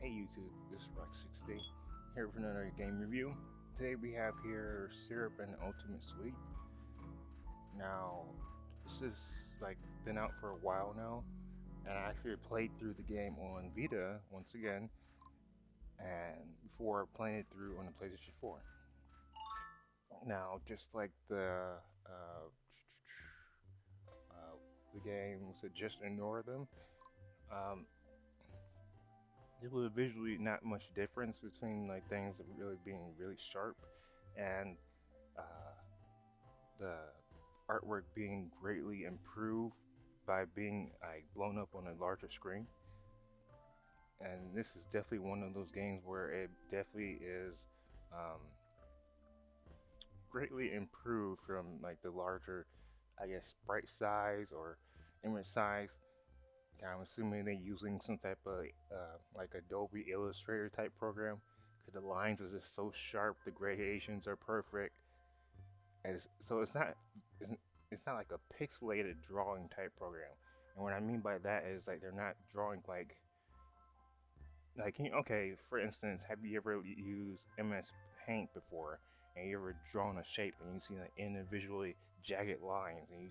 Hey YouTube, this is Rex60 here with another game review. Today we have here Syrup and Ultimate Sweet. Now, this is been out for a while now, and I actually played through the game on Vita once again, and before playing it through on the PlayStation 4. Now, just like uh, the game said, just ignore them. Um, there was visually not much difference between like things really being really sharp and uh, the artwork being greatly improved by being like blown up on a larger screen. And this is definitely one of those games where it definitely is um, greatly improved from like the larger, I guess, sprite size or image size. I'm assuming they're using some type of like Adobe Illustrator type program because the lines are just so sharp, the gradations are perfect, and so it's, it's not like a pixelated drawing type program. And what I mean by that is like they're not drawing okay, for instance, have you ever used MS Paint before and you ever drawn a shape and you see like individually jagged lines and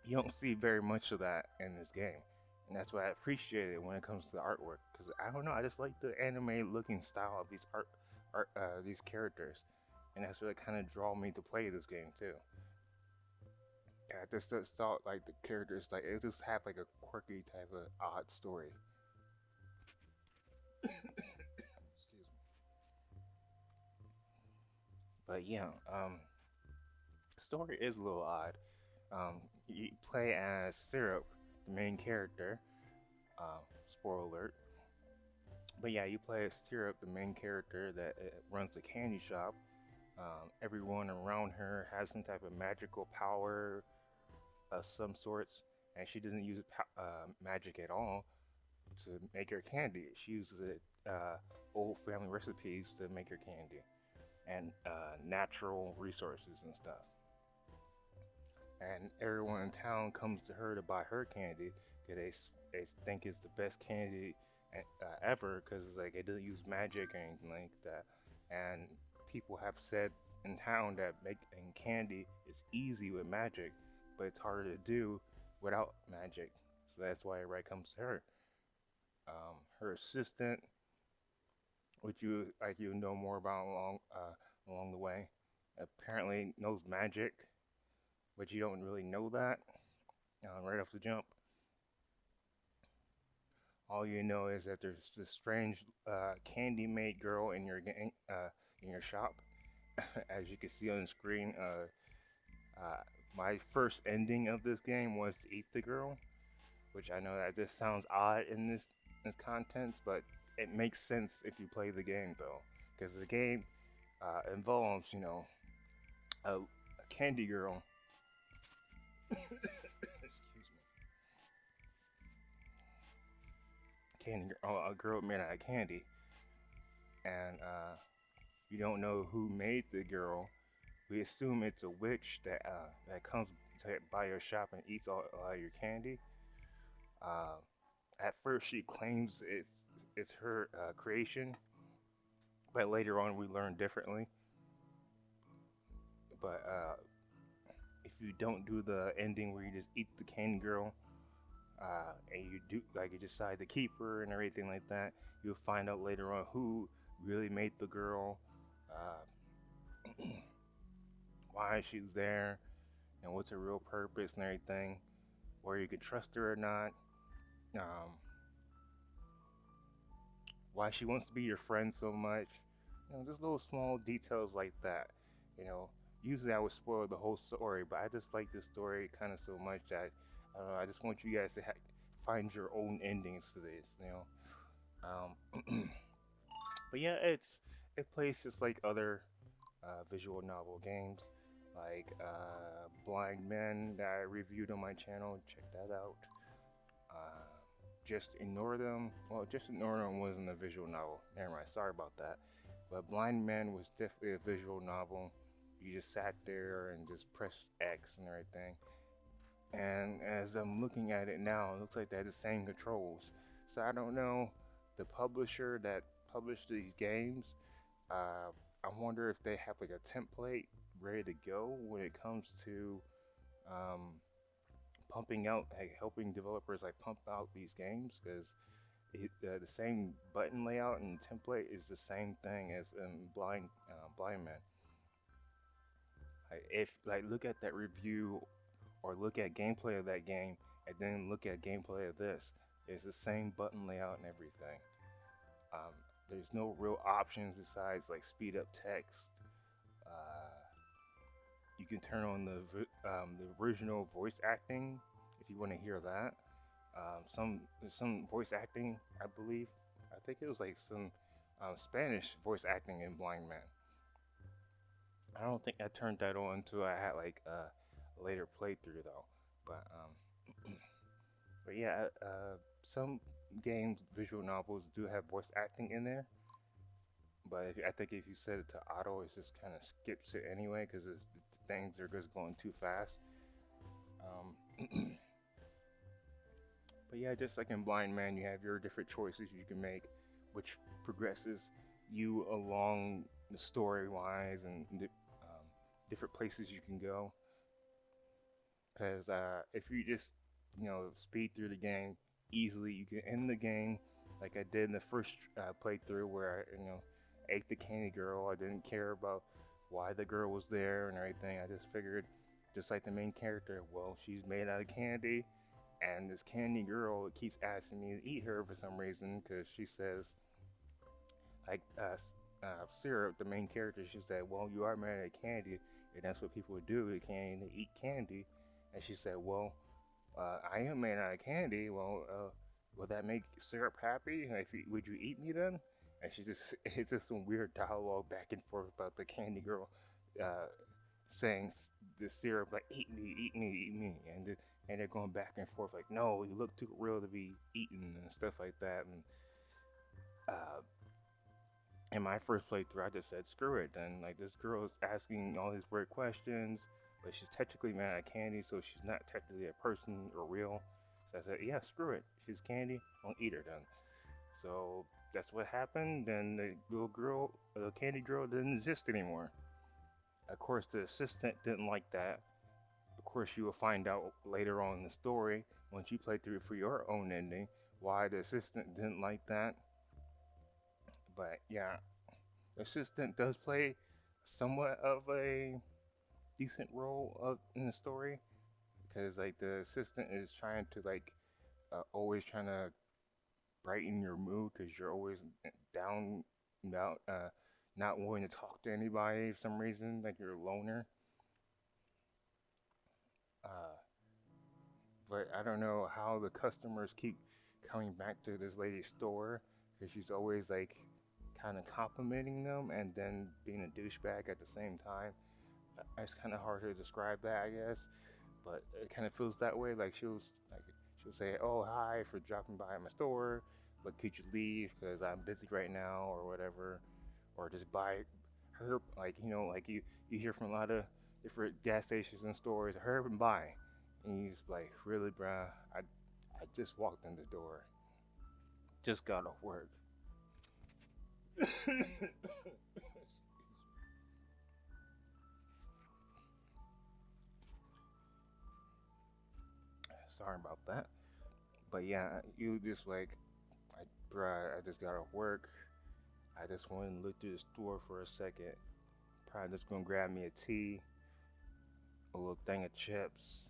you don't see very much of that in this game, and that's what I appreciate it when it comes to the artwork. Because I don't know, I just like the anime looking style of these these characters, and that's what kind of draw me to play this game too. And I just thought like the characters like it just have like a quirky type of odd story. Excuse me. But yeah, the story is a little odd. You play as Syrup, the main character. Spoiler alert. But yeah, you play as Syrup, the main character that runs the candy shop. Everyone around her has some type of magical power of some sorts, and she doesn't use magic at all to make her candy. She uses old family recipes to make her candy and natural resources and stuff. And everyone in town comes to her to buy her candy because they think it's the best candy ever because like it doesn't use magic or anything like that. And people have said in town that making candy is easy with magic, but it's harder to do without magic. So that's why everybody comes to her. Her assistant, which you know more about along the way, apparently knows magic, but you don't really know that right off the jump. All you know is that there's this strange candy maid girl in your shop. As you can see on the screen, my first ending of this game was to eat the girl, which I know that this sounds odd in this contents, but it makes sense if you play the game though, because the game involves a candy girl. Excuse me. A girl made out of candy, and you don't know who made the girl. We assume it's a witch that comes to buy your shop and eats all your candy. Uh, at first, she claims it's her creation, but later on we learn differently. But if you don't do the ending where you just eat the candy girl, and you decide to keep her and everything like that, you'll find out later on who really made the girl, uh, why she's there, and what's her real purpose and everything, whether you can trust her or not, um, why she wants to be your friend so much. Just little small details like that. You know, usually I would spoil the whole story, but I just like this story kind of so much that I just want you guys to find your own endings to this. But yeah, it plays just like other visual novel games, like Blind Men that I reviewed on my channel. Check that out. Uh, just Ignore Them. Well, Just Ignore Them wasn't a visual novel. Never mind. Sorry about that. But Blind Men was definitely a visual novel. You just sat there and just pressed X and everything. And as I'm looking at it now, it looks like they had the same controls. So I don't know the publisher that published these games, uh, I wonder if they have like a template ready to go when it comes to um, pumping out, like helping developers like pump out these games, because the same button layout and template is the same thing as in Blind Man. Like if like look at that review or look at gameplay of that game and then look at gameplay of this, it's the same button layout and everything. Um, there's no real options besides like speed up text. Uh, you can turn on the original voice acting if you want to hear that. Some voice acting, I believe. I think it was like some Spanish voice acting in Blind Man. I don't think I turned that on until I had like a later playthrough though. But yeah, some games, visual novels do have voice acting in there. But I think if you set it to auto, it just kind of skips it anyway because things are just going too fast. Um, but yeah, just like in Blind Man, you have your different choices you can make, which progresses you along the story wise and different places you can go. Because if you just speed through the game easily, you can end the game like I did in the first playthrough where I ate the candy girl. I didn't care about why the girl was there and everything. I just figured, just like the main character, well, she's made out of candy, and this candy girl keeps asking me to eat her for some reason because she says like Syrup, the main character, she said, well, you are made out of candy, and that's what people do. They can't eat candy. And she said, well, I am made out of candy. Well, will that make Syrup happy? Would you eat me then? And she just, it's just some weird dialogue back and forth about the candy girl uh, saying the Syrup, like, eat me, eat me, eat me. And they're going back and forth, like, no, you look too real to be eaten and stuff like that. And uh, in my first playthrough, I just said, screw it. And, like, this girl is asking all these weird questions, but she's technically made out of candy, so she's not technically a person or real. So I said, yeah, screw it. She's candy. I'll eat her then. So that's what happened. Then the little girl, the candy girl, didn't exist anymore. Of course, the assistant didn't like that. Of course, you will find out later on in the story, once you play through it for your own ending, why the assistant didn't like that. But yeah, the assistant does play somewhat of a decent role in the story because like the assistant is trying to like always trying to brighten your mood because you're always down, out, not willing to talk to anybody for some reason, like you're a loner. Uh, but I don't know how the customers keep coming back to this lady's store because she's always like kind of complimenting them and then being a douchebag at the same time. It's kind of hard to describe that, I guess, but it kind of feels that way. Like she'll say, "Oh, hi for dropping by my store, but could you leave because I'm busy right now or whatever," or just buy her like like you hear from a lot of different gas stations and stores, hurry and buy, and he's like, "Really, bruh? I just walked in the door, just got off work." Sorry about that. But yeah, you just like, bruh, I just got off work. I just wanted to look through the store for a second. Probably just gonna grab me a tea, a little thing of chips,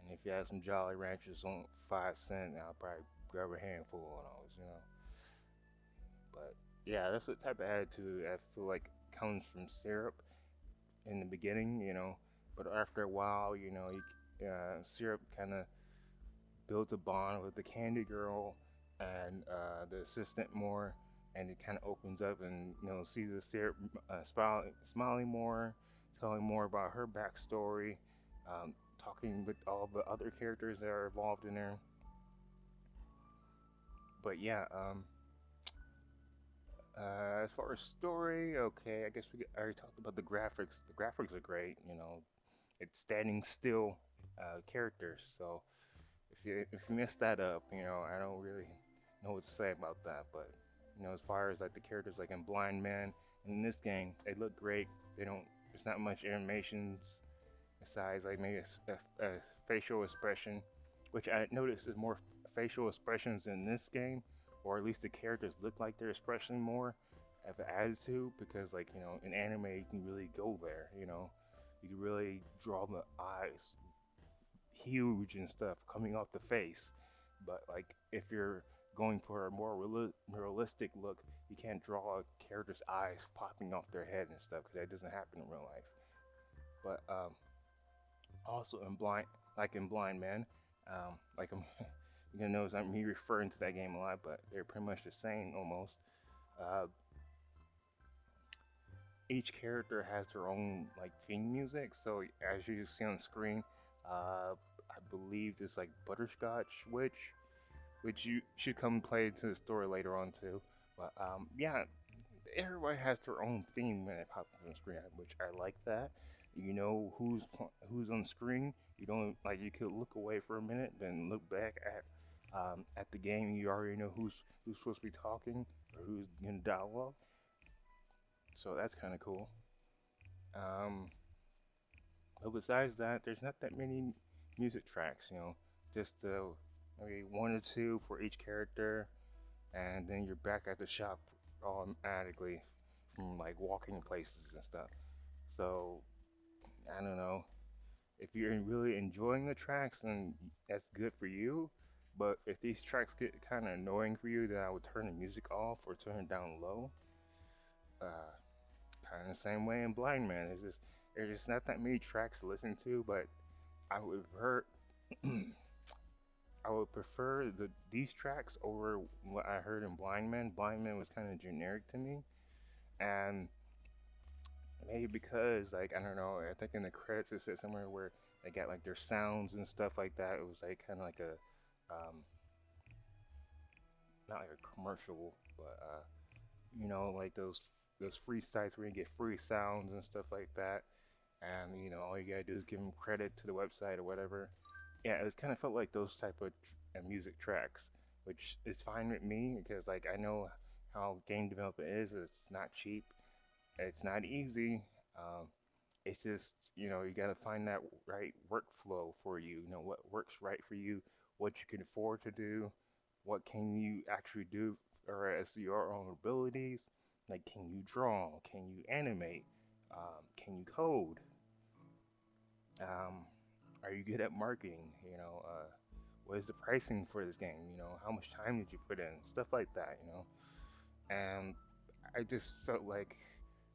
and if you have some Jolly Ranchers on 5 cents, I'll probably grab a handful of those. But yeah, that's the type of attitude I feel like comes from Syrup in the beginning. But after a while, Syrup kind of builds a bond with the Candy Girl and the assistant more, and it kind of opens up and sees the Syrup smiling more, telling more about her backstory, talking with all the other characters that are involved in there. But yeah, as far as story, okay, I guess I already talked about the graphics. The graphics are great. It's standing still characters. So if you mess that up, I don't really know what to say about that. But as far as like the characters like in Blind Man in this game, they look great. They don't. There's not much animations besides like maybe a facial expression, which I noticed is more facial expressions in this game, or at least the characters look like they're expressing more of an attitude because like in anime you can really go there. You can really draw the eyes huge and stuff coming off the face. But like if you're going for a more realistic look, you can't draw a character's eyes popping off their head and stuff because that doesn't happen in real life. But also in Blind Man, like I'm you gonna notice I'm me referring to that game a lot, but they're pretty much the same almost. Uh, each character has their own like theme music. So as you see on screen, I believe there's like Butterscotch which you should come play to the story later on too. But yeah, everybody has their own theme when it pops on screen, which I like that. You know who's on screen. You don't like you could look away for a minute, then look back at the game. You already know who's supposed to be talking or who's in dialogue. So that's kind of cool. Um, but besides that, there's not that many music tracks. Just maybe one or two for each character, and then you're back at the shop automatically from like walking places and stuff. So I don't know if you're really enjoying the tracks, then that's good for you. But if these tracks get kind of annoying for you, then I would turn the music off or turn it down low. Uh, Kind of the same way in Blind Man. There's just not that many tracks to listen to, but I would prefer I would prefer these tracks over what I heard in Blind Man. Blind Man was kind of generic to me, and maybe because like I don't know, I think in the credits it said somewhere where they got like their sounds and stuff like that. It was like kind of like a not like a commercial, but like those free sites where you get free sounds and stuff like that. And all you gotta do is give them credit to the website or whatever. Yeah, it was kind of felt like those type of music tracks, which is fine with me because like I know how game development is. It's not cheap. It's not easy. Um, it's just you gotta find that right workflow for you. You know what works right for you, what you can afford to do, what can you actually do, or as your own abilities. Like, can you draw? Can you animate? Can you code? Um, are you good at marketing? What is the pricing for this game? How much time did you put in? Stuff like that. And I just felt like,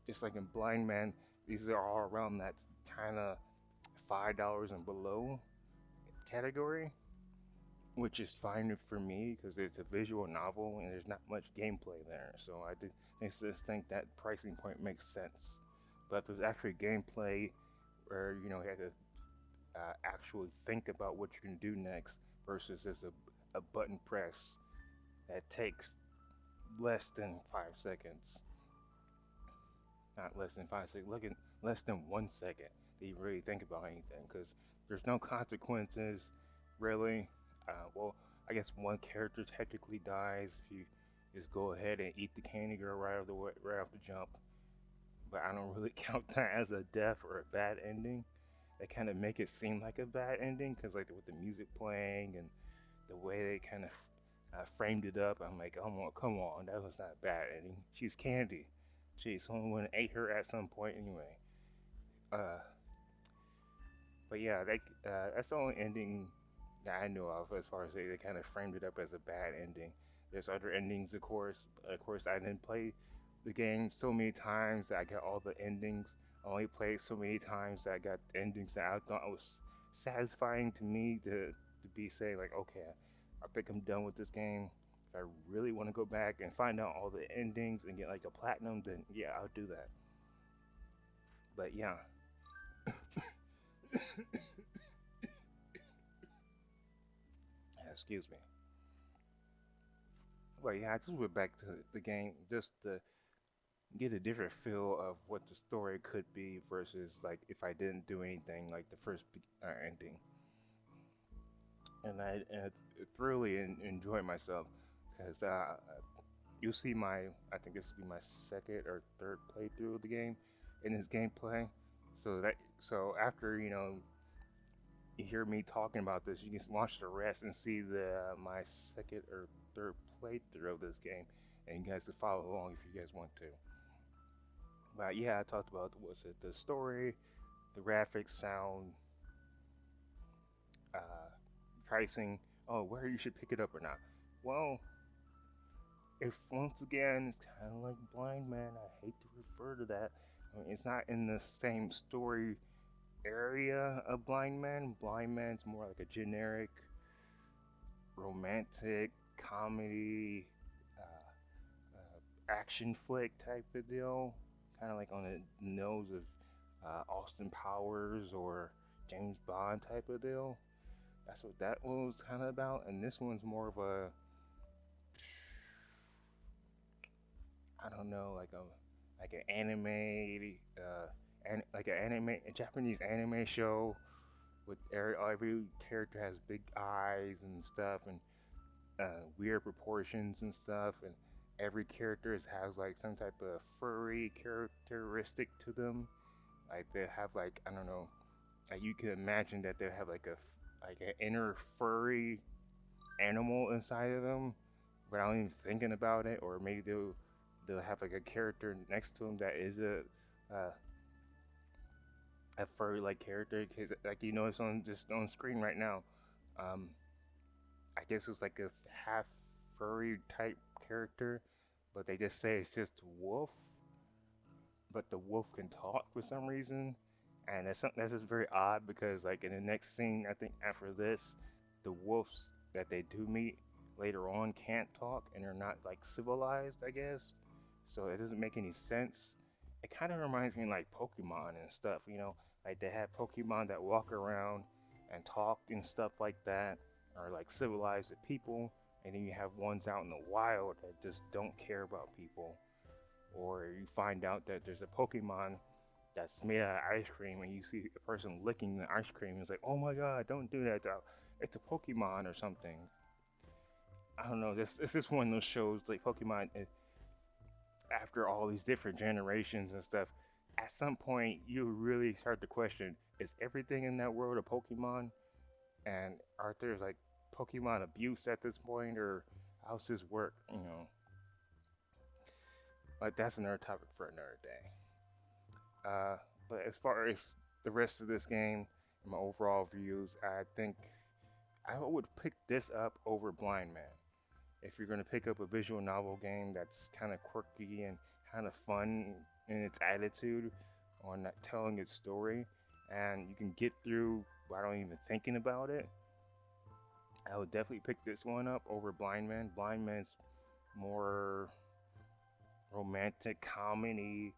just like in Blind Man, these are all around that kind of $5 and below category, which is fine for me because it's a visual novel and there's not much gameplay there. So I just think that pricing point makes sense. But if there's actually gameplay where you have to actually think about what you can do next versus just a button press that takes less than 5 seconds. Not less than 5 seconds. Look at less than 1 second that you really think about anything because there's no consequences really. Well, I guess one character technically dies if you just go ahead and eat the candy girl right off the jump. But I don't really count that as a death or a bad ending. They kind of make it seem like a bad ending because like with the music playing and the way they kind of framed it up, I'm like, oh, come on, that was not a bad ending. She's Candy. Gee, someone would have ate her at some point anyway. Uh, but yeah, that's the only ending that I know of as far as they kind of framed it up as a bad ending. There's other endings, of course. Of course, I didn't play the game so many times that I got all the endings. I only played so many times that I got endings that I thought was satisfying to me to be saying like, okay, I think I'm done with this game. If I really want to go back and find out all the endings and get like a platinum, then yeah, I'll do that. But yeah, excuse me. But yeah, I just went back to the game just to get a different feel of what the story could be versus like if I didn't do anything like the first ending, and I thoroughly enjoyed myself because you'll see my, I think this will be my second or third playthrough of the game in this gameplay. So after you hear me talking about this, you can watch the rest and see the my second or third playthrough of this game, and you guys can follow along if you guys want to. But yeah, I talked about what's it, the story, the graphics, sound, uh, pricing. Oh, where you should pick it up or not. Well, if once again it's kind of like Blind Man, I hate to refer to that. I mean, it's not in the same story area of Blind Man. Blind Man's more like a generic romantic comedy, action flick type of deal, kind of like on the nose of Austin Powers or James Bond type of deal. That's what that one was kind of about, and this one's more of a, I don't know, like an anime, like an anime, a Japanese anime show with every character has big eyes and stuff, and weird proportions and stuff, and every character has like some type of furry characteristic to them. Like they have like, I don't know, like you can imagine that they have like an inner furry animal inside of them without even thinking about it, or maybe they'll have like a character next to them that is a furry like character, cause like it's on just on screen right now. Um, I guess it's like a half furry type character, but they just say it's just wolf. But the wolf can talk for some reason, and that's just very odd because like in the next scene, I think after this, the wolves that they do meet later on can't talk and they're not like civilized, I guess. So it doesn't make any sense. It kind of reminds me like Pokemon and stuff, like they have Pokemon that walk around and talk and stuff like that, or like civilized people, and then you have ones out in the wild that just don't care about people. Or you find out that there's a Pokemon that's made out of ice cream, and you see a person licking the ice cream. It's like, oh my god, don't do that. It's a Pokemon or something. I don't know. This is one of those shows like Pokemon. After all these different generations and stuff, at some point you really start to question: is everything in that world a Pokemon? And are there like Pokemon abuse at this point, or how's this work? But that's another topic for another day. Uh, but as far as the rest of this game and my overall views, I think I would pick this up over Blind Man. If you're going to pick up a visual novel game that's kind of quirky and kind of fun in its attitude on that telling its story, and you can get through without even thinking about it, I would definitely pick this one up over Blind Man. Blind Man's more romantic comedy,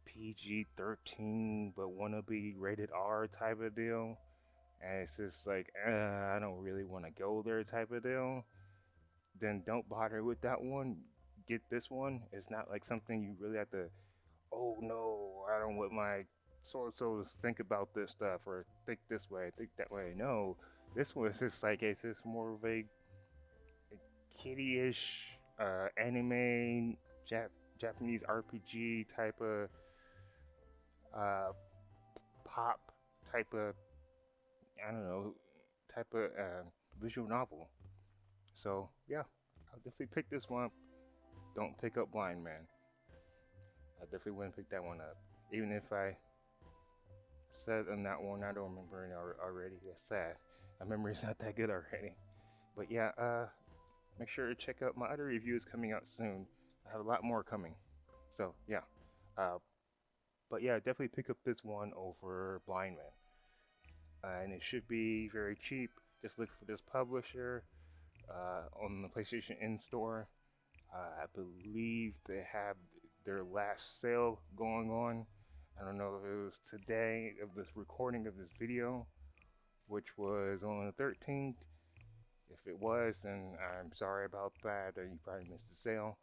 PG-13, but wanna be rated R type of deal. And it's just like, I don't really want to go there type of deal. Then don't bother with that one. Get this one. It's not like something you really have to, oh no, I don't want my so so to think about this stuff or think this way, think that way. No, this one is just like, it's just more of a kiddie-ish anime Japanese RPG type of uh, pop type of, I don't know, type of visual novel. So yeah, I'll definitely pick this one up. Don't pick up Blind Man. I definitely wouldn't pick that one up, even if I said on that one I don't remember it already. That's sad. My memory's not that good already. But yeah, make sure to check out my other reviews coming out soon. I have a lot more coming. So yeah, uh, but yeah, definitely pick up this one over Blind Man. And it should be very cheap. Just look for this publisher on the PlayStation In store. I believe they have their last sale going on. I don't know if it was today of this recording of this video, which was on the 13th. If it was, then I'm sorry about that. You probably missed the sale.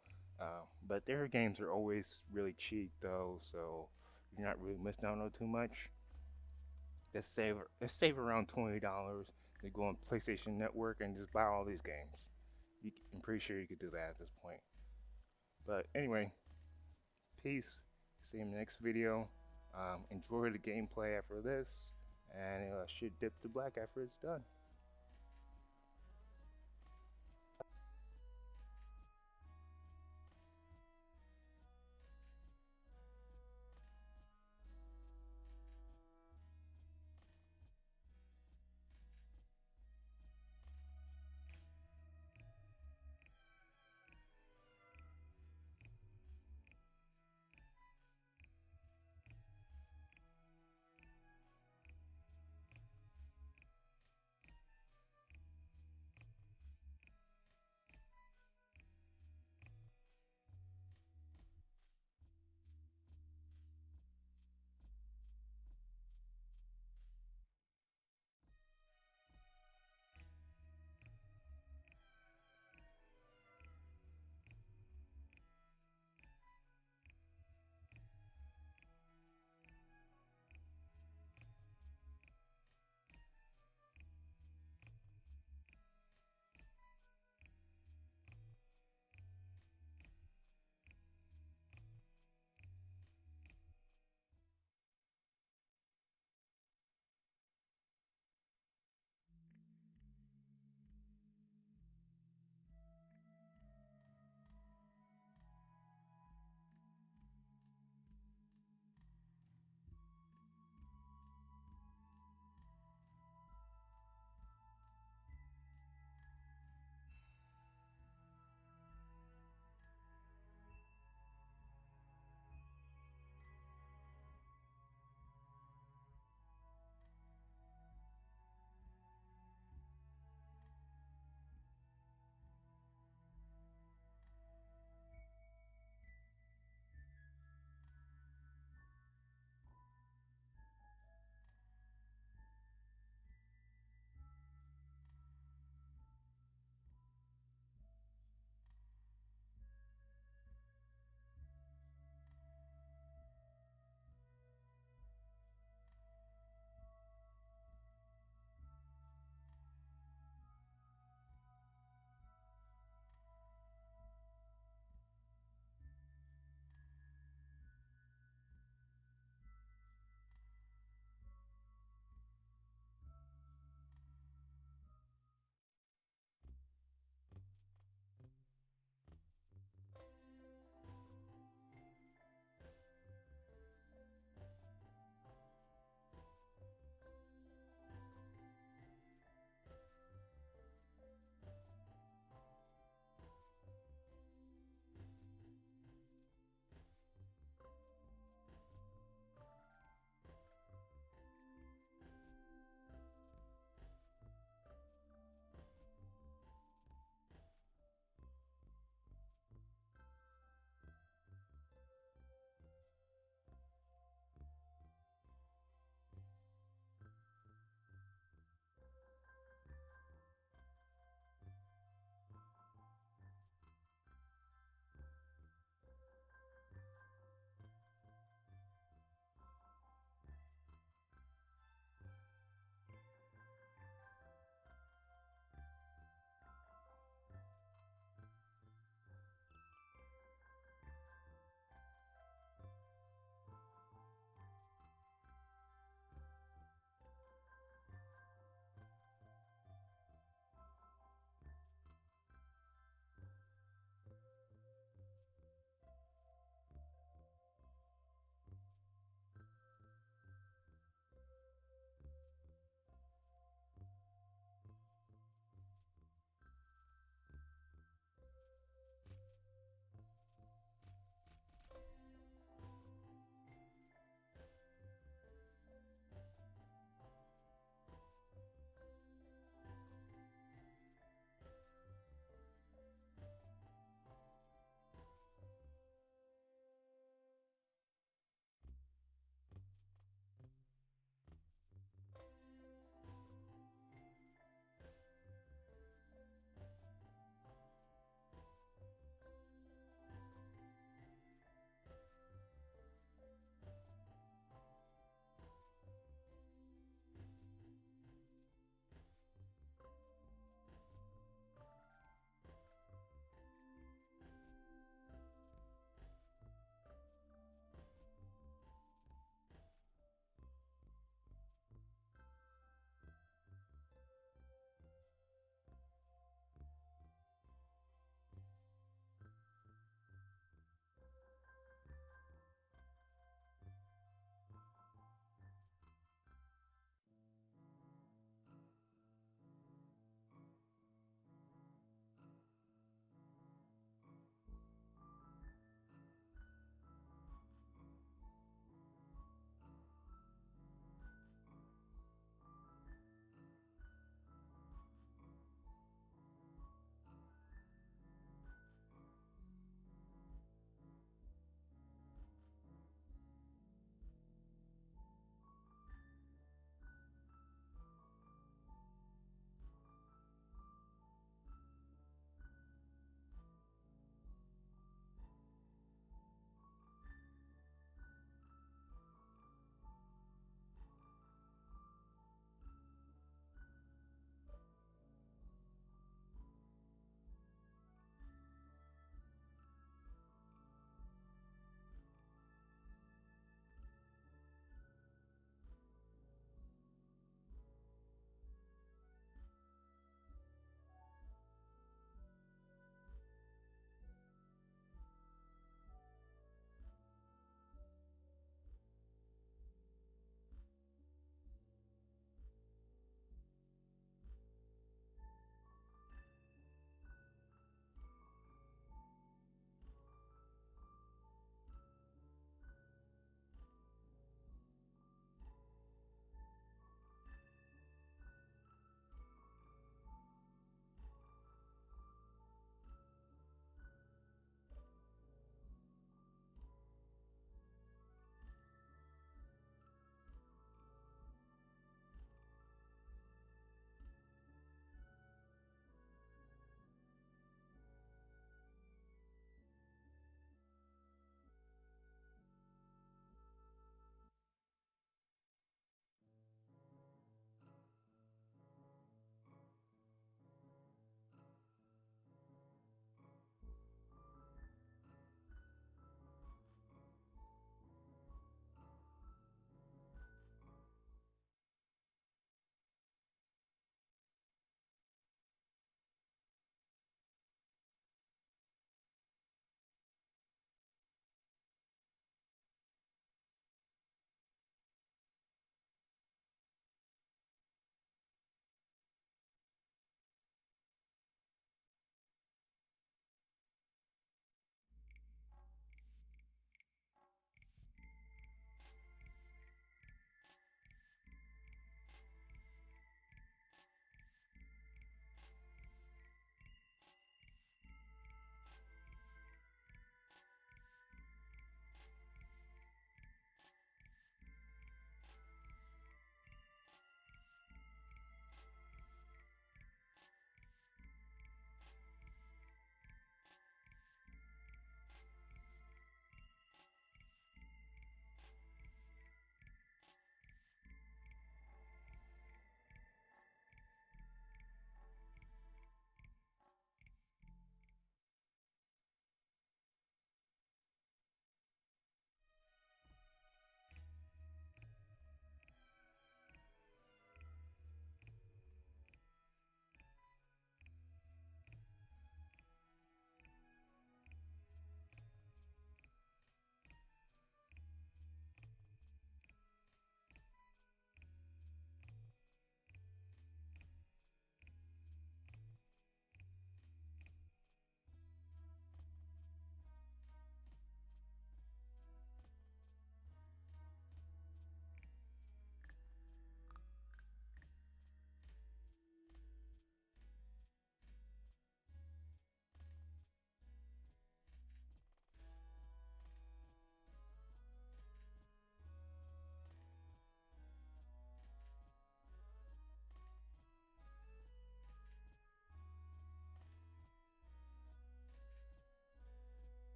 But their games are always really cheap though, so you're not really missing out on too much. Let's save around $20 to go on PlayStation Network and just buy all these games. I'm pretty sure you could do that at this point. But anyway, peace. See you in the next video. Enjoy the gameplay after this, and should dip to black after it's done.